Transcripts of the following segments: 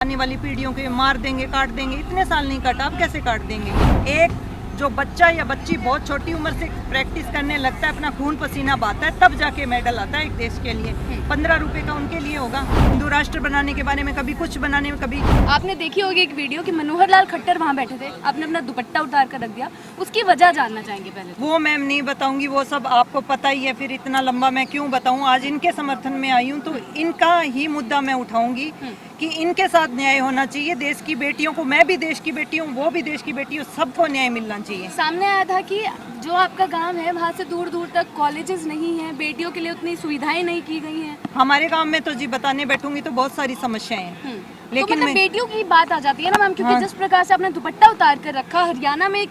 आने वाली पीढ़ियों के मार देंगे, काट देंगे। इतने साल नहीं काटा, अब कैसे काट देंगे? एक जो बच्चा या बच्ची बहुत छोटी उम्र से प्रैक्टिस करने लगता है, अपना खून पसीना बहाता है, तब जाके मेडल आता है एक देश के लिए। 15 रुपए का उनके लिए होगा। हिंदू राष्ट्र बनाने के बारे में कभी कुछ बनाने में कभी। आपने देखी होगी एक वीडियो कि मनोहर लाल खट्टर वहाँ बैठे थे, आपने अपना दुपट्टा उतार कर रख दिया, उसकी वजह जानना चाहेंगे पहले। वो मैम नहीं बताऊंगी, वो सब आपको पता ही है, फिर इतना लंबा मैं क्यों बताऊं। आज इनके समर्थन में आई हूँ तो इनका ही मुद्दा मैं उठाऊंगी कि इनके साथ न्याय होना चाहिए। देश की बेटियों को, मैं भी देश की बेटी हूँ, वो भी देश की बेटी हूँ, सबको न्याय मिलना चाहिए। सामने आया था कि जो आपका गांव है वहाँ से दूर दूर तक कॉलेजेस नहीं है, बेटियों के लिए उतनी सुविधाएं नहीं की गई हैं। हमारे गांव में तो जी बताने बैठूंगी तो बहुत सारी समस्याएं हैं। लेकिन तो मतलब बेटियों की बात आ जाती है ना मैम, क्योंकि जिस प्रकार से आपने दुपट्टा उतार कर रखा, हरियाणा में एक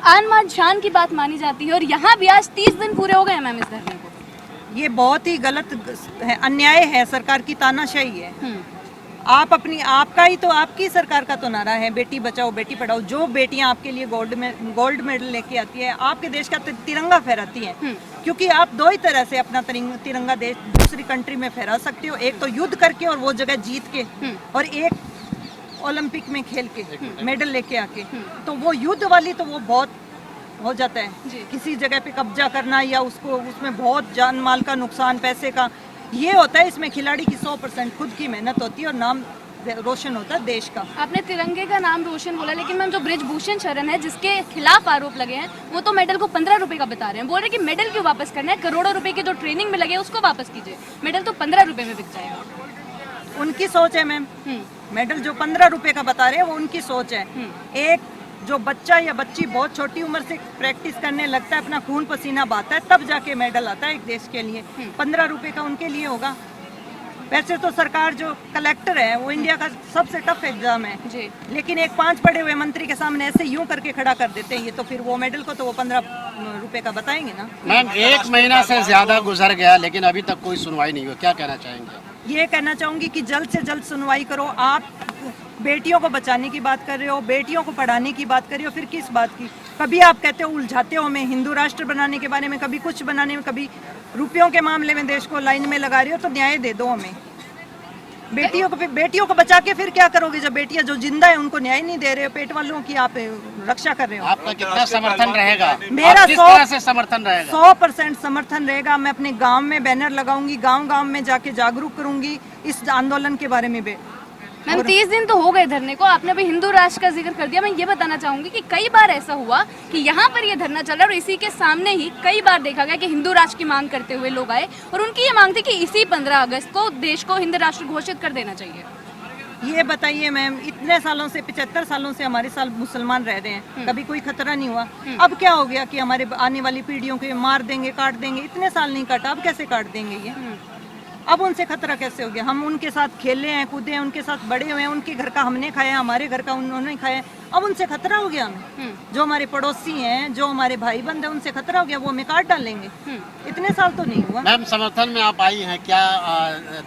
आन मान शान की बात मानी जाती है, और यहाँ भी आज 30 दिन पूरे हो गए हैं मैम इस धरने को। ये बहुत ही गलत है, अन्याय है, सरकार की तानाशाही है। आप अपनी, आपका ही तो, आपकी सरकार का तो नारा है बेटी बचाओ बेटी पढ़ाओ। जो बेटियां आपके लिए गोल्ड मेडल लेके आती है, आपके देश का तिरंगा फहराती हैं, क्योंकि आप दो ही तरह से अपना तिरंगा देश दूसरी कंट्री में फहरा सकते हो। एक तो युद्ध करके और वो जगह जीत के, और एक ओलंपिक में खेल के मेडल लेके आके। तो वो युद्ध वाली तो वो बहुत हो जाता है, किसी जगह पे कब्जा करना या उसको, उसमें बहुत जान माल का नुकसान, पैसे का ये होता है। इसमें खिलाड़ी की 100% खुद की मेहनत होती है और नाम रोशन होता है देश का। आपने तिरंगे का नाम रोशन बोला, लेकिन मैम जो ब्रिजभूषण शरण है जिसके खिलाफ आरोप लगे हैं, वो तो मेडल को 15 रुपए का बता रहे हैं। बोल रहे हैं कि मेडल क्यों वापस करना है, करोड़ों रुपए के जो ट्रेनिंग में लगे उसको वापस कीजिए, मेडल तो 15 रुपए में बिक जाएगा। उनकी सोच है मैम। मेडल जो 15 रुपए का बता रहे हैं वो उनकी सोच है। एक जो बच्चा या बच्ची बहुत छोटी उम्र से प्रैक्टिस करने लगता है, अपना खून पसीना बहाता है, तब जाके मेडल आता है एक देश के लिए। 15 रुपए का उनके लिए होगा। वैसे तो सरकार जो कलेक्टर है वो इंडिया का सबसे टफ एग्जाम है जी, लेकिन एक 5 पढ़े हुए मंत्री के सामने ऐसे यूं करके खड़ा कर देते हैं ये, तो फिर वो मेडल को तो वो 15 रुपए का बताएंगे ना। मैम 1 महीना से ज्यादा गुजर गया लेकिन अभी तक कोई सुनवाई नहीं हुई, क्या कहना चाहेंगे? ये कहना चाहूंगी कि जल्द से जल्द सुनवाई करो। आप बेटियों को बचाने की बात कर रहे हो, बेटियों को पढ़ाने की बात कर रहे हो, फिर किस बात की? कभी आप कहते हो उलझाते हो हमें हिंदू राष्ट्र बनाने के बारे में, कभी कुछ बनाने में, कभी रुपयों के मामले में देश को लाइन में लगा रहे हो। तो न्याय दे दो हमें। बेटियों को बचा के फिर क्या करोगे जब बेटियां जो जिंदा है उनको न्याय नहीं दे रहे हो? पेट वालों की आप रक्षा कर रहे हो। आपका कितना समर्थन रहेगा? मेरा किस तरह से समर्थन रहेगा? 100% समर्थन रहेगा। मैं अपने गांव में बैनर लगाऊंगी, गांव में जाके जागरूक करूंगी इस आंदोलन के बारे में। मैम 30 दिन तो हो गए धरने को, आपने अभी हिंदू राष्ट्र का जिक्र कर दिया। मैं ये बताना चाहूंगी कि कई बार ऐसा हुआ कि यहाँ पर ये धरना चल रहा है और इसी के सामने ही कई बार देखा गया कि हिंदू राष्ट्र की मांग करते हुए लोग आए, और उनकी ये मांग थी कि इसी 15 अगस्त को देश को हिंदू राष्ट्र घोषित कर देना चाहिए। ये बताइए मैम, इतने सालों से, 75 सालों से हमारे साथ मुसलमान रह रहे हैं, कभी कोई खतरा नहीं हुआ। अब क्या हो गया कि हमारे आने वाली पीढ़ियों के मार देंगे, काट देंगे? इतने साल नहीं काटा, अब कैसे काट देंगे ये? अब उनसे खतरा कैसे हो गया? हम उनके साथ खेले हैं, कूदे हैं, उनके साथ बड़े हुए हैं, उनके घर का हमने खाया, हमारे घर का उन्होंने खाया। अब उनसे खतरा हो गया हमें? जो हमारे पड़ोसी हैं, जो हमारे भाई बंद हैं, उनसे खतरा हो गया, वो हमें काट डालेंगे? इतने साल तो नहीं हुआ। मैम समर्थन में आप आई हैं, क्या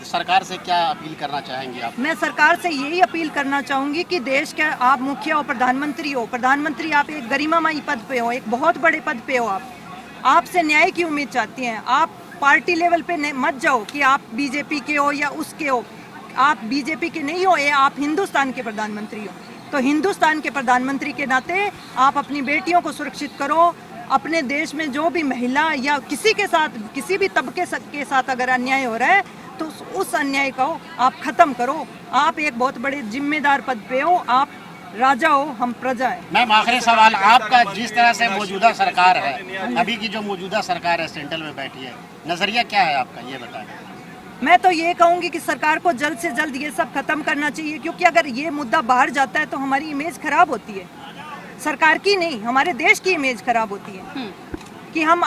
सरकार से क्या अपील करना चाहेंगी आप? मैं सरकार से यही अपील करना चाहूंगी कि देश के आप मुखिया हो, प्रधानमंत्री हो, प्रधानमंत्री आप एक गरिमामयी पद पे हो, एक बहुत बड़े पद पे हो, आपसे न्याय की उम्मीद चाहती हैं। आप पार्टी लेवल पे मत जाओ कि आप बीजेपी के हो या उसके हो। आप बीजेपी के नहीं हो, ये आप हिंदुस्तान के प्रधानमंत्री हो। तो हिंदुस्तान के प्रधानमंत्री के नाते आप अपनी बेटियों को सुरक्षित करो। अपने देश में जो भी महिला या किसी के साथ, किसी भी तबके के साथ अगर अन्याय हो रहा है तो उस अन्याय को आप खत्म करो। आप एक बहुत बड़े जिम्मेदार पद पे हो, आप राजा हो, हम प्रजा है। मैम आखिरी सवाल, आपका जिस तरह से मौजूदा सरकार है, अभी की जो मौजूदा सरकार है सेंट्रल में बैठी है, नजरिया क्या है आपका, ये बताएं। मैं तो ये कहूंगी कि सरकार को जल्द से जल्द ये सब खत्म करना चाहिए, क्योंकि अगर ये मुद्दा बाहर जाता है तो हमारी इमेज खराब होती है। सरकार की नहीं, हमारे देश की इमेज खराब होती है कि हम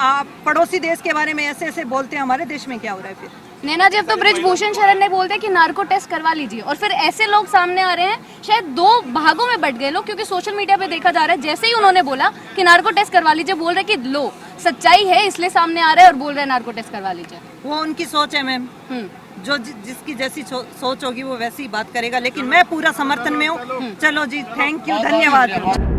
पड़ोसी देश के बारे में ऐसे ऐसे बोलते हैं। हमारे देश में क्या हो रहा है फिर? नैना जी, अब तो ब्रिजभूषण शरण ने बोलते हैं कि नार्को टेस्ट करवा लीजिए, और फिर ऐसे लोग सामने आ रहे हैं, शायद 2 भागों में बट गए लोग, क्योंकि सोशल मीडिया पे देखा जा रहा है जैसे ही उन्होंने बोला कि नार्को टेस्ट करवा लीजिए, बोल रहे कि लो सच्चाई है इसलिए सामने आ रहा है और बोल रहे हैं नार्को टेस्ट करवा लीजिए। वो उनकी सोच है मैम, जो जिसकी जैसी सोच होगी वो वैसी बात करेगा, लेकिन मैं पूरा समर्थन में हूँ। चलो जी, थैंक यू, धन्यवाद।